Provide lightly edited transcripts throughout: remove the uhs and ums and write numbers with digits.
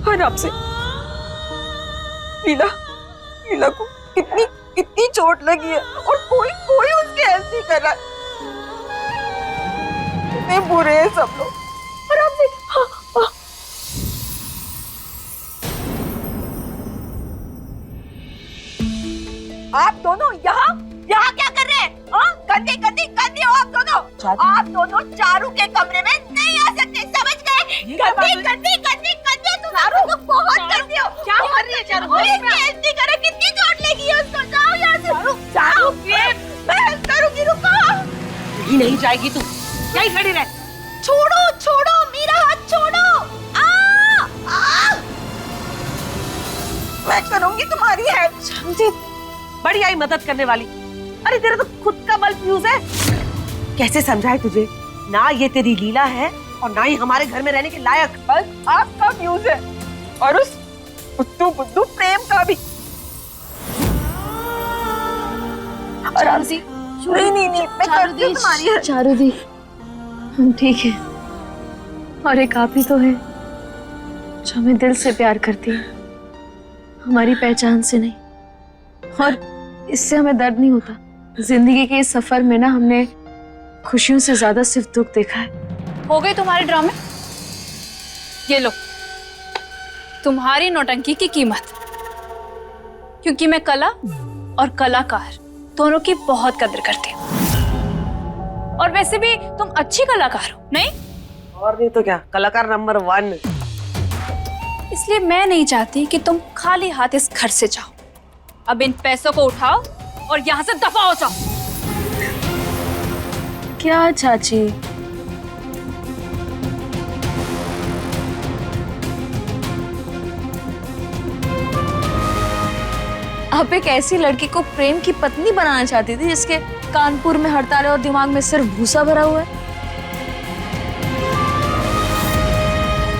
और आपसे लीला लीला को कितनी कितनी चोट लगी है और कोई कोई उसकी हेल्प नहीं कर रहा। कितने बुरे हैं सब लोग। और आपसे आप दोनों यहाँ यहाँ क्या कर रहे हैं? गंदी गंदी गंदी हो आप दोनों। आप दोनों चारू के कमरे में नहीं आ सकते, समझ गए? गंदी गंदी गंदी गंदी तुम तो बहुत गंदी हो। क्या कर रही है चारू? ऐसी करे कितनी चोट लगी है उसको। जाओ यहाँ से। चारू मैं हेल्प करूंगी, रुको। नहीं जाएगी तू, यहीं खड़ी रह। छोड़ो छोड़ो मेरा हाथ छोड़ो। मैं करूंगी तुम्हारी हेल्प। समझी, बड़ी आई मदद करने वाली। अरे तेरा तो खुद का बल फ्यूज है। कैसे समझाए तुझे? ना ये तेरी लीला है और ना ही हमारे घर में रहने के लायक। बस आपका फ्यूज है और उस बुद्धू बुद्धू प्रेम का भी। चारू दी, नहीं मैं करती हूँ तुम्हारी हेल्प। चारू दी, हम ठीक है और एक आप ही तो है जो हमें दिल से प्यार करती है, हमारी पहचान से नहीं। और इससे हमें दर्द नहीं होता। जिंदगी के इस सफर में ना हमने खुशियों से ज्यादा सिर्फ दुख देखा है। हो गए तुम्हारे ड्रामे? ये लो तुम्हारी नौटंकी की कीमत। क्योंकि मैं कला और कलाकार दोनों की बहुत कदर करती हूँ। और वैसे भी तुम अच्छी कलाकार हो, नहीं? और नहीं तो क्या, कलाकार नंबर 1। इसलिए मैं नहीं चाहती कि तुम खाली हाथ इस घर से जाओ। अब इन पैसों को उठाओ और यहाँ से दफा हो जाओ। क्या चाची? आप एक ऐसी लड़की को प्रेम की पत्नी बनाना चाहती थी जिसके कानपुर में हड़ताल है और दिमाग में सिर्फ भूसा भरा हुआ है?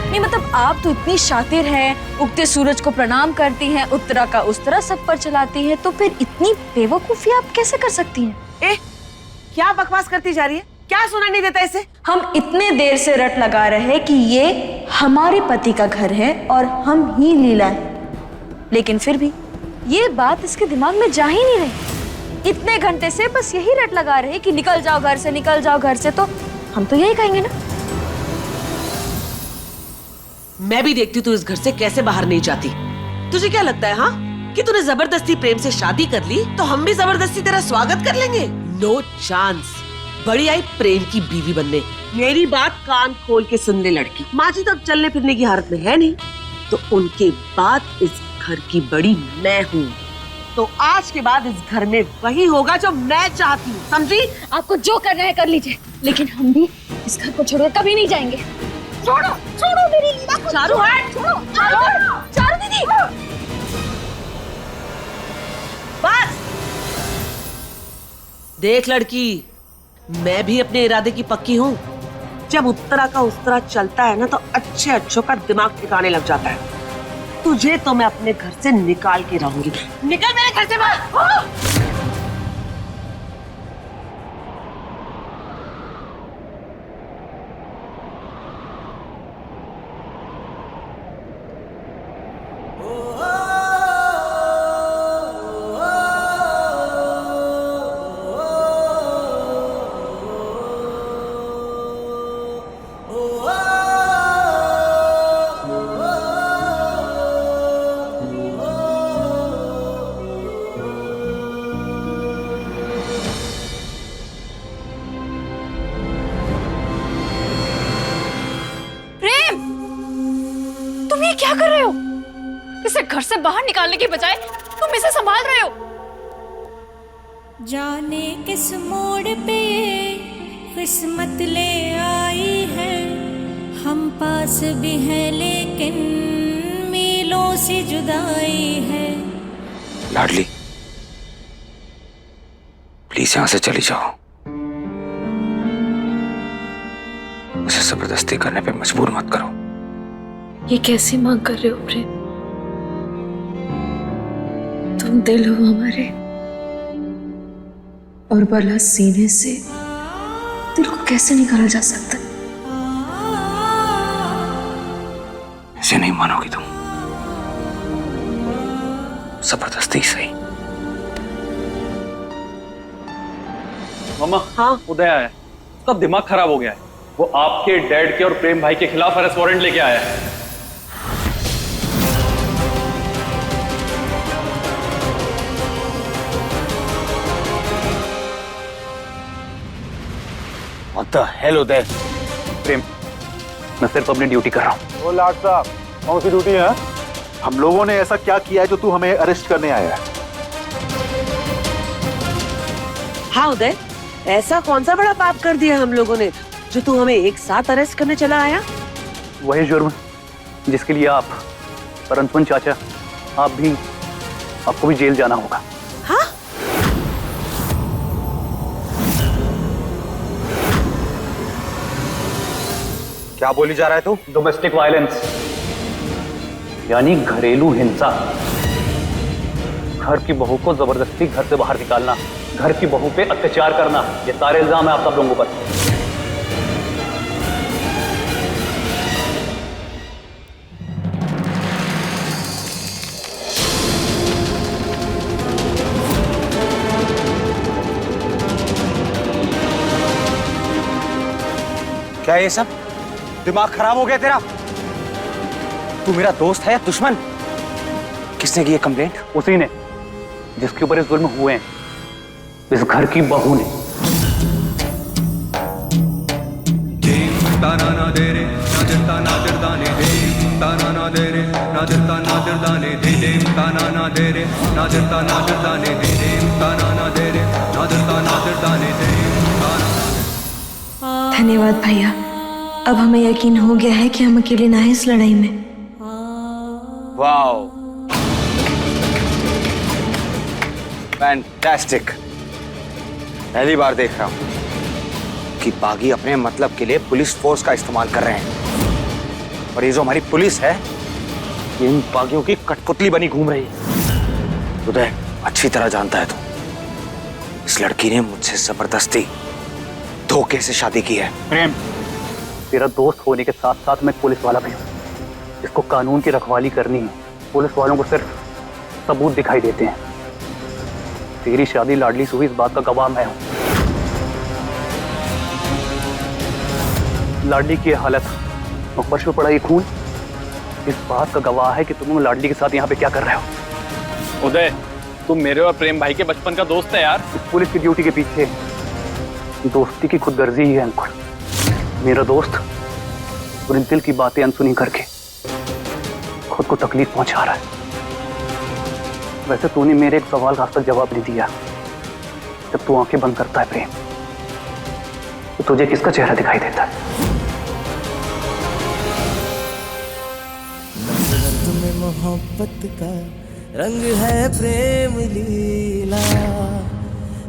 नहीं मतलब आप तो इतनी शातिर हैं, उगते सूरज को प्रणाम करती हैं, उत्तरा का उस्तरा सब पर चलाती हैं, तो फिर इतनी बेवकूफी आप कैसे कर सकती हैं? क्या बकवास करती जा रही है? क्या सुना नहीं देता इसे? हम इतने देर से रट लगा रहे हैं कि ये हमारे पति का घर है और हम ही लीला है, लेकिन फिर भी ये बात इसके दिमाग में जा ही नहीं रही। इतने घंटे से बस यही रट लगा रहे कि निकल जाओ घर से, निकल जाओ घर से। तो हम तो यही कहेंगे ना। मैं भी देखती हूँ तू इस घर से कैसे बाहर नहीं जाती। तुझे क्या लगता है हाँ कि तूने जबरदस्ती प्रेम से शादी कर ली तो हम भी जबरदस्ती तेरा स्वागत कर लेंगे? No chance. बड़ी आई प्रेम की बीवी बनने। मेरी बात कान खोल के सुन ले लड़की। माँ जी तो अब चलने फिरने की हालत में है नहीं, तो उनके बाद इस घर की बड़ी मैं हूँ। तो आज के बाद इस घर में वही होगा जो मैं चाहती हूँ, समझी? आपको जो करना है कर लीजिए, लेकिन हम भी इस घर को छोड़कर कभी नहीं जाएंगे। छोड़ो छोड़ो मेरी लीला को। चारू हट। छोड़ो चारू दीदी। बस देख लड़की, मैं भी अपने इरादे की पक्की हूँ। जब उत्तरा का उस्तरा चलता है ना तो अच्छे अच्छों का दिमाग ठिकाने लग जाता है। तुझे तो मैं अपने घर से निकाल के रहूंगी। निकल मेरे घर से बाहर। तुम ये क्या कर रहे हो? इसे घर से बाहर निकालने के बजाय तुम इसे संभाल रहे हो। जाने किस मोड़ पे ये किस्मत ले आई है, हम पास भी हैं लेकिन मीलों से जुदाई है। लाडली प्लीज यहां से चली जाओ। मुझे जबरदस्ती करने पे मजबूर मत करो। ये कैसी मांग कर रहे हो प्रेम? तुम दिल हो हमारे, और भला सीने से दिल को कैसे निकाला जा सकता? ऐसे नहीं मानोगी तुम। जबरदस्ती सही। मामा, हाँ? उदय आया है। उसका दिमाग खराब हो गया है। वो आपके डैड के और प्रेम भाई के खिलाफ अरेस्ट वारंट लेके आया है। What the hell, उदय? प्रेम, मैं सिर्फ अपनी ड्यूटी कर रहा हूँ। ओ लाट साहब, कौन सी ड्यूटी है? हम लोगों ने ऐसा क्या किया है जो तू हमें अरेस्ट करने आया है? हाँ उदय, ऐसा कौन सा बड़ा पाप कर दिया हम लोगों ने जो तू हमें एक साथ अरेस्ट करने चला आया? वही जुर्म जिसके लिए आप और अंशुमन चाचा, आपको भी जेल जाना होगा। हाँ? क्या बोली जा रहा है तू? डोमेस्टिक वायलेंस यानी घरेलू हिंसा। घर की बहू को जबरदस्ती घर से बाहर निकालना, घर की बहू पे अत्याचार करना, ये सारे इल्जाम है आप सब लोगों पर। क्या ये सब? दिमाग खराब हो गया तेरा? तू मेरा दोस्त है या दुश्मन? किसने की ये कंप्लेंट? उसी ने जिसके ऊपर इस जुल्म हुए हैं, इस घर की बहू ने। धन्यवाद भैया, अब हमें यकीन हो गया है कि हम अकेले ना हैं इस लड़ाई में। Wow, fantastic. पहली बार देख रहा हूं कि बागी अपने मतलब के लिए पुलिस फोर्स का इस्तेमाल कर रहे हैं, और ये जो हमारी पुलिस है ये इन बागियों की कठपुतली बनी घूम रही है। उदय, अच्छी तरह जानता है तू, इस लड़की ने मुझसे जबरदस्ती धोखे से शादी की है। प्रेम, तेरा दोस्त होने के साथ साथ मैं पुलिस वाला भी हूँ। इसको कानून की रखवाली करनी है। पुलिस वालों को सिर्फ सबूत दिखाई देते हैं। तेरी शादी लाडली से हुई, इस बात का गवाह मैं हूं। लाडली की हालत और फर्श पे पड़ा ये खून इस बात का गवाह है कि तुम लाडली के साथ यहाँ पे क्या कर रहे हो। उदय, तुम मेरे और प्रेम भाई के बचपन का दोस्त है यार। इस पुलिस की ड्यूटी के पीछे दोस्ती की खुदगर्जी ही है अंकुर। मेरा दोस्त पूरे दिल की बातें अनसुनी करके खुद को तकलीफ पहुंचा रहा है। वैसे तूने मेरे एक सवाल का आज तक जवाब नहीं दिया। जब तू आंखें बंद करता है प्रेम, तो तुझे किसका चेहरा दिखाई देता है? नफरत में मोहब्बत का रंग है, प्रेम लीला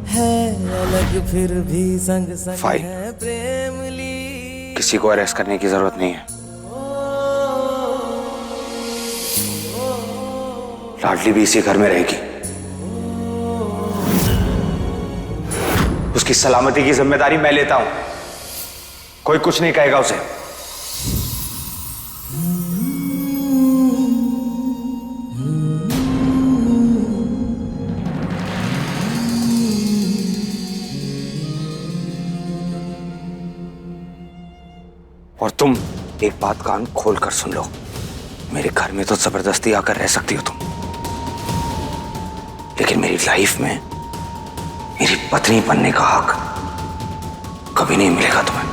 है अलग फिर भी संग संग है प्रेम लीला। किसी को अरेस्ट करने की जरूरत नहीं है। लाडली भी इसी घर में रहेगी। उसकी सलामती की जिम्मेदारी मैं लेता हूं। कोई कुछ नहीं कहेगा उसे। और तुम एक बात कान खोल कर सुन लो, मेरे घर में तो जबरदस्ती आकर रह सकती हो तुम, लेकिन मेरी लाइफ में मेरी पत्नी बनने का हक कभी नहीं मिलेगा तुम्हें।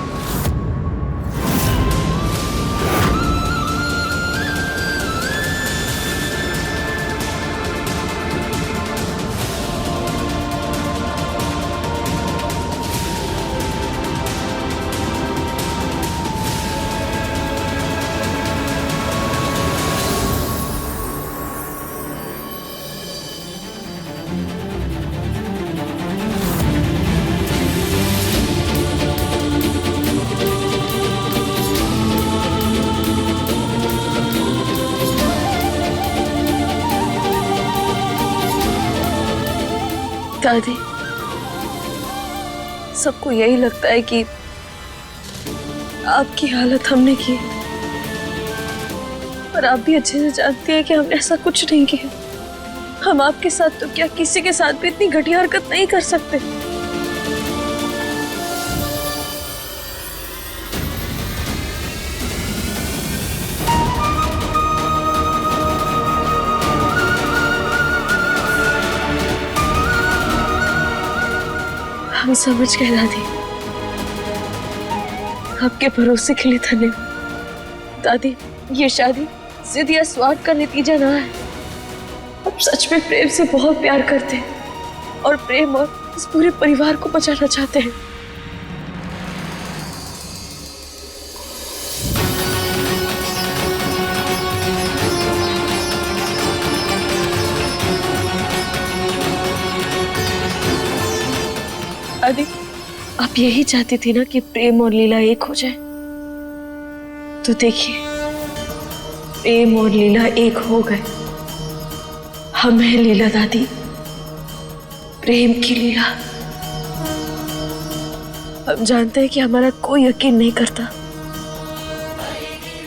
दादी, सबको यही लगता है कि आपकी हालत हमने की, पर आप भी अच्छे से जानती है कि हमने ऐसा कुछ नहीं किया। हम आपके साथ तो क्या किसी के साथ भी इतनी घटिया हरकत नहीं कर सकते। हम समझ गए दादी, आपके भरोसे के लिए धन्यवाद। दादी, ये शादी जिद या स्वार्थ का नतीजा ना है। हम सच में प्रेम से बहुत प्यार करते हैं और प्रेम और इस पूरे परिवार को बचाना चाहते हैं। दादी, आप यही चाहती थी ना कि प्रेम और लीला एक हो जाए? तो देखिए, प्रेम और लीला एक हो गए। हम हैं लीला दादी, प्रेम की लीला। हम जानते हैं कि हमारा कोई यकीन नहीं करता,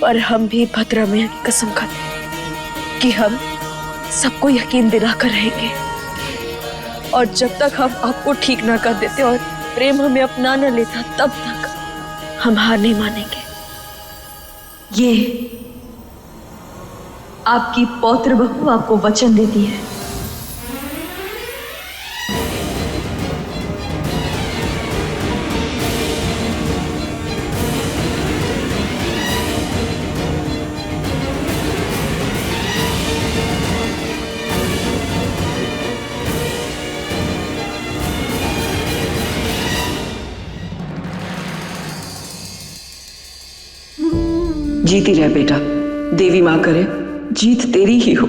पर हम भी भद्रा मैया की कसम खाते हैं कि हम सबको यकीन दिलाकर रहेंगे। और जब तक हम आपको ठीक ना कर देते और प्रेम हमें अपना न लेता, तब तक हम हार नहीं मानेंगे। ये आपकी पौत्र बहू आपको वचन देती है। जीती रहे बेटा, देवी माँ करे जीत तेरी ही हो।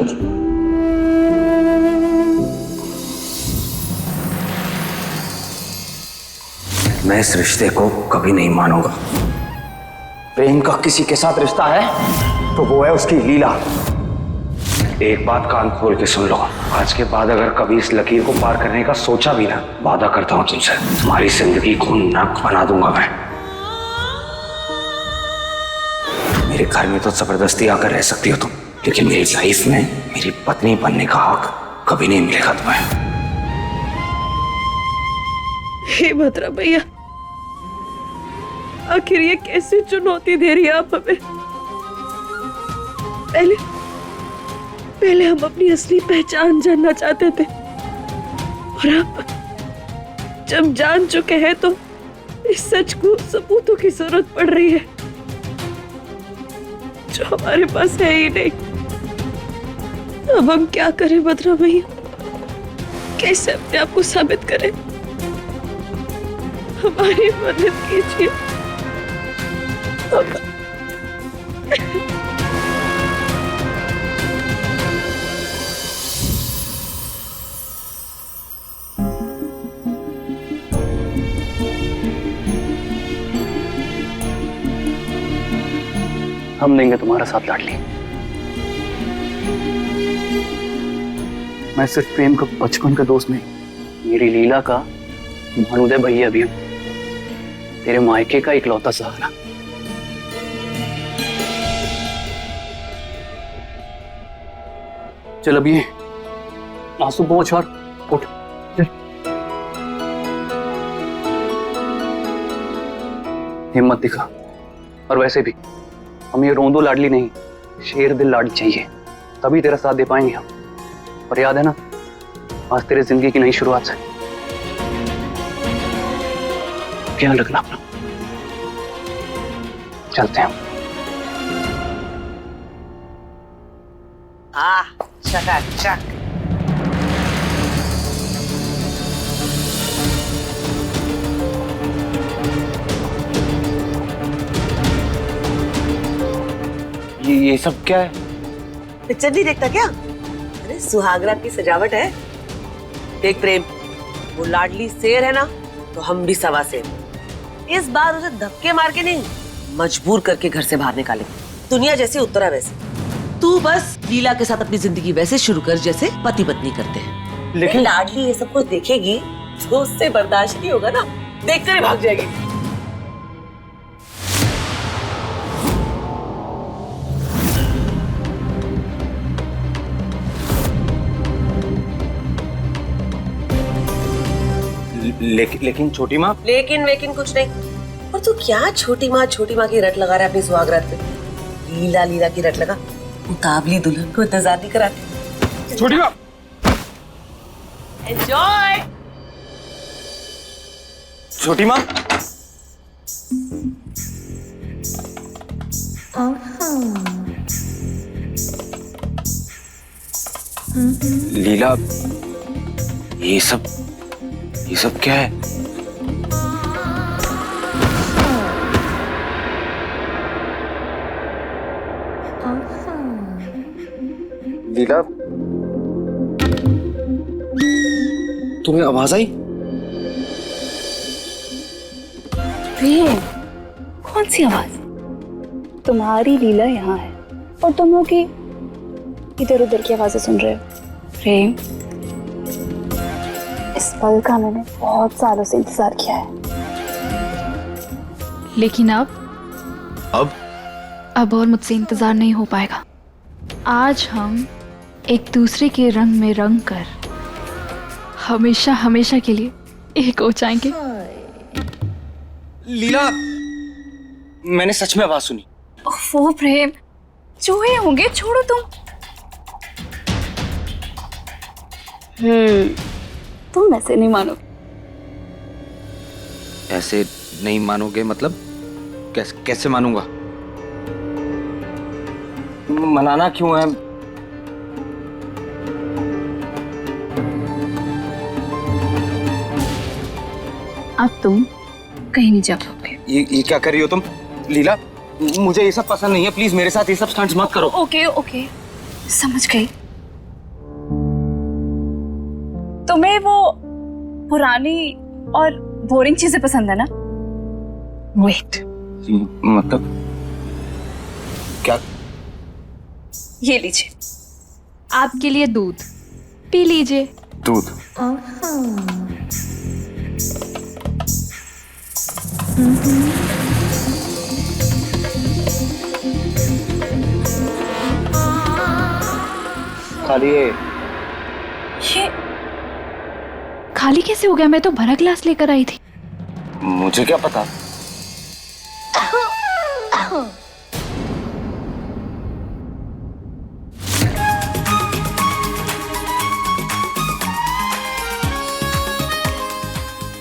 मैं इस रिश्ते को कभी नहीं मानूंगा। प्रेम का किसी के साथ रिश्ता है तो वो है उसकी लीला। एक बात कान खोल के सुन लो, आज के बाद अगर कभी इस लकीर को पार करने का सोचा भी ना, वादा करता हूं तुमसे, तुम्हारी जिंदगी को नर्क बना दूंगा मैं। मेरे घर में तो जबरदस्ती आकर रह सकती हो तुम, लेकिन मेरी लाइफ में मेरी पत्नी बनने का हक कभी नहीं मिलेगा तुम्हें। हे भद्रा भैया, आखिर ये कैसी चुनौती दे रही है आप हमें? पहले हम अपनी असली पहचान जानना चाहते थे, और अब जब जान चुके हैं तो इस सच को सबूतों की जरूरत पड़ रही है जो हमारे पास है ही नहीं। अब हम क्या करें भद्रा भैया? कैसे अपने आप को साबित करें? हमारी मदद कीजिए। हम देंगे तुम्हारा साथ लाडली। मैं सिर्फ प्रेम का बचपन का दोस्त नहीं, मेरी लीला का भानुदय भैया भी हूं, तेरे मायके का इकलौता सहारा। चल अब ये आंसू पहुंच और उठ। हिम्मत दिखा। और वैसे भी हम ये रोंदो लाडली नहीं, शेर दिल लाडली चाहिए, तभी तेरा साथ दे पाएंगे हम। और याद है ना, आज तेरे जिंदगी की नई शुरुआत है। ख्याल रखना अपना। चलते हैं। चकाचक। ये सब क्या है? पिक्चर नहीं देखता क्या? अरे सुहागरा की सजावट है। देख प्रेम, वो लाडली शेर है ना, तो हम भी सवा शेर। इस बार उसे धक्के मार के नहीं, मजबूर करके घर से बाहर निकाले। दुनिया जैसे उत्तरा वैसे। तू बस लीला के साथ अपनी जिंदगी वैसे शुरू कर जैसे पति पत्नी करते हैं। लेकिन लाडली ये सब कुछ देखेगी तो उससे बर्दाश्त नहीं होगा ना, देखकर ही भाग जाएगी। लेकिन छोटी माँ। लेकिन कुछ नहीं। और तू क्या छोटी माँ की रट लगा रहा है अपनी सुहागरात पे? लीला की रट लगा, मुकाबले दुल्हन को इंतजार नहीं कराते। छोटी माँ, एंजॉय। छोटी माँ। लीला, ये सब क्या है? लीला, तुम्हें आवाज आई? प्रेम, कौन सी आवाज? तुम्हारी लीला यहाँ है और तुम लोग की इधर उधर की आवाजें सुन रहे हो। प्रेम, इस पल का मैंने बहुत सालों से इंतजार किया है, लेकिन अब और मुझसे इंतजार नहीं हो पाएगा। आज हम एक दूसरे के रंग में रंग कर हमेशा हमेशा के लिए एक हो जाएंगे। लीला, मैंने सच में आवाज सुनी। वो प्रेम, चूहे होंगे, छोड़ो तुम। तुम ऐसे नहीं मानोगे। ऐसे नहीं मानोगे मतलब? कैसे मानूंगा? मनाना क्यों है? अब तुम कहीं नहीं जा पाओगे। ये क्या कर रही हो तुम? लीला, मुझे ये सब पसंद नहीं है, प्लीज मेरे साथ ये सब स्टंट्स मत करो। ओके, समझ गई। तुम्हें वो पुरानी और बोरिंग चीजें पसंद है ना? वेट, मतलब क्या? ये लीजिए, आपके लिए दूध, पी लीजिए। दूध? खाली है। ये खाली कैसे हो गया? मैं तो भरा गिलास लेकर आई थी। मुझे क्या पता।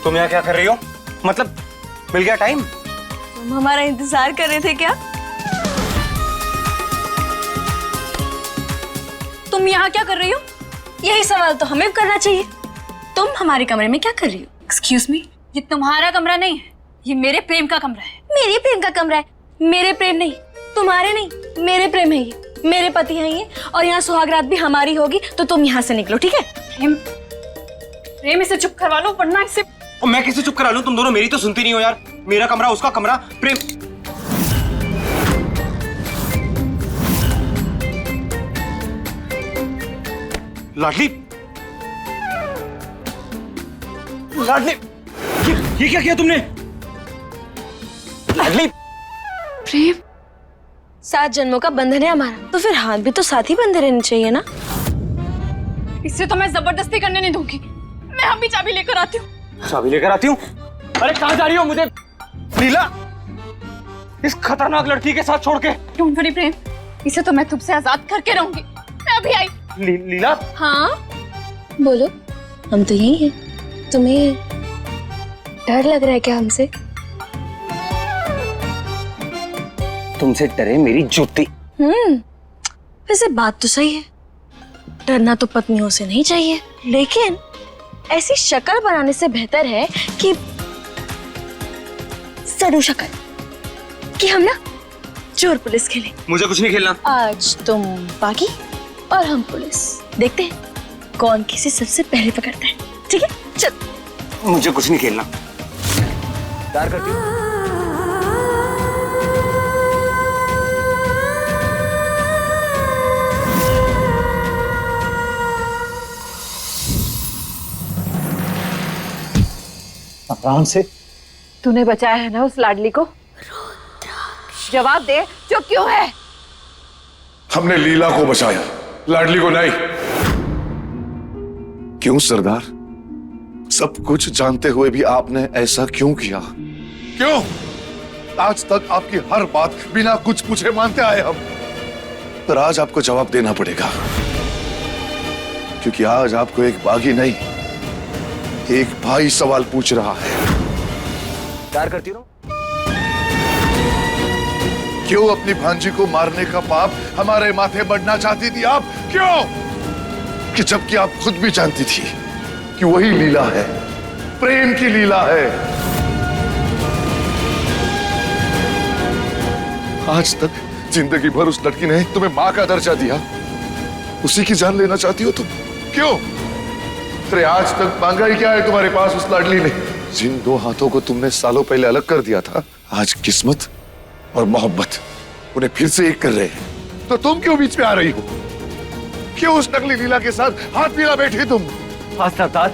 तुम यहाँ क्या कर रही हो? मतलब मिल गया टाइम? तुम हमारा इंतजार कर रहे थे क्या? तुम यहाँ क्या कर रही हो? यही सवाल तो हमें करना चाहिए। तुम हमारे कमरे में क्या कर रही हो? एक्सक्यूज मी, ये तुम्हारा कमरा नहीं है, ये मेरे प्रेम का कमरा है। मेरे प्रेम का कमरा है। मेरे प्रेम नहीं, तुम्हारे नहीं, मेरे प्रेम है ये। मेरे पति हैं ये, और यहाँ सुहागरात भी हमारी होगी, तो तुम यहाँ से निकलो, ठीक है? प्रेम, इसे चुप करवा लो, वरना इसे। और मैं कैसे चुप करा लूं? तुम दोनों मेरी तो सुनती नहीं हो यार। मेरा कमरा, उसका कमरा। प्रेम, लाडली, ये क्या किया तुमने? लाडली, प्रेम, 7 जन्मों का बंधन है हमारा, तो फिर हाथ भी तो साथ ही बंधे रहने चाहिए ना? इसे तो मैं जबरदस्ती करने नहीं दूंगी। मैं अभी चाबी लेकर आती हूँ। चाबी लेकर आती हूँ? अरे कहाँ जा रही हो? मुझे लीला, इस खतरनाक लड़की के साथ छोड़ के। डोंट वरी प्रेम, इसे तो मैं तुमसे आजाद करके रहूंगी। मैं अभी आई। लीला, हाँ बोलो, हम तो यही हैं। तुम्हें डर लग रहा है क्या हमसे? तुमसे डरे मेरी जूती। वैसे बात तो सही है, डरना तो पत्नियों से नहीं चाहिए, लेकिन ऐसी शक्ल बनाने से बेहतर है कि सड़ू शक्ल, कि हम ना चोर पुलिस खेलें। मुझे कुछ नहीं खेलना। आज तुम बागी और हम पुलिस, देखते हैं कौन किसे सबसे पहले पकड़ता है। ठीक है, चल। मुझे कुछ नहीं खेलना। प्यार करती हूँ। आराम से। तूने बचाया है ना उस लाडली को? जवाब दे, जो क्यों है? हमने लीला को बचाया, लाडली को नहीं। क्यों सरदार? सब कुछ जानते हुए भी आपने ऐसा क्यों किया? क्यों? आज तक आपकी हर बात बिना कुछ पूछे मानते आए हम, पर आज आपको जवाब देना पड़ेगा, क्योंकि आज आपको एक बागी नहीं, एक भाई सवाल पूछ रहा है। प्यार करती हो? क्यों अपनी भांजी को मारने का पाप हमारे माथे बढ़ना चाहती थी आप? क्यों? कि जबकि आप खुद भी जानती थी कि वही लीला है, प्रेम की लीला है। आज तक जिंदगी भर उस लड़की ने तुम्हें मां का दर्जा दिया, उसी की जान लेना चाहती हो तुम? क्यों? अरे आज तक मांगा ही क्या है तुम्हारे पास उस लाडली ने? जिन दो हाथों को तुमने सालों पहले अलग कर दिया था, आज किस्मत और मोहब्बत उन्हें फिर से एक कर रहे हैं। तो तुम क्यों बीच में आ रही हो? क्यों उस नकली लीला के साथ हाथ मिला बैठी तुम? हाँ सरदार,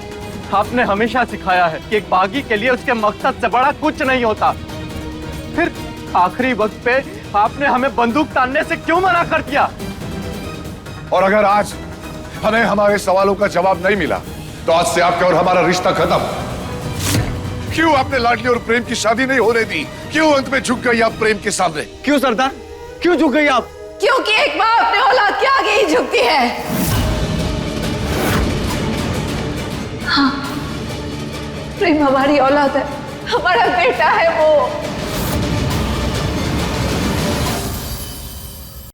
आपने हमेशा सिखाया है कि एक बागी के लिए उसके मकसद से बड़ा कुछ नहीं होता। फिर आखिरी वक्त पे आपने हमें बंदूक तानने से क्यों मना कर दिया? और अगर आज हमें हमारे सवालों का जवाब नहीं मिला तो आज से आपका और हमारा रिश्ता खत्म। क्यों आपने लाडली और प्रेम की शादी नहीं होने दी? क्यों अंत में झुक गई आप प्रेम के सामने? क्यों सरदार, क्यों झुक गई आप? क्योंकि एक माँ अपने औलाद के आगे ही झुकती है। हाँ, प्रेम हमारी औलाद है, हमारा बेटा है वो।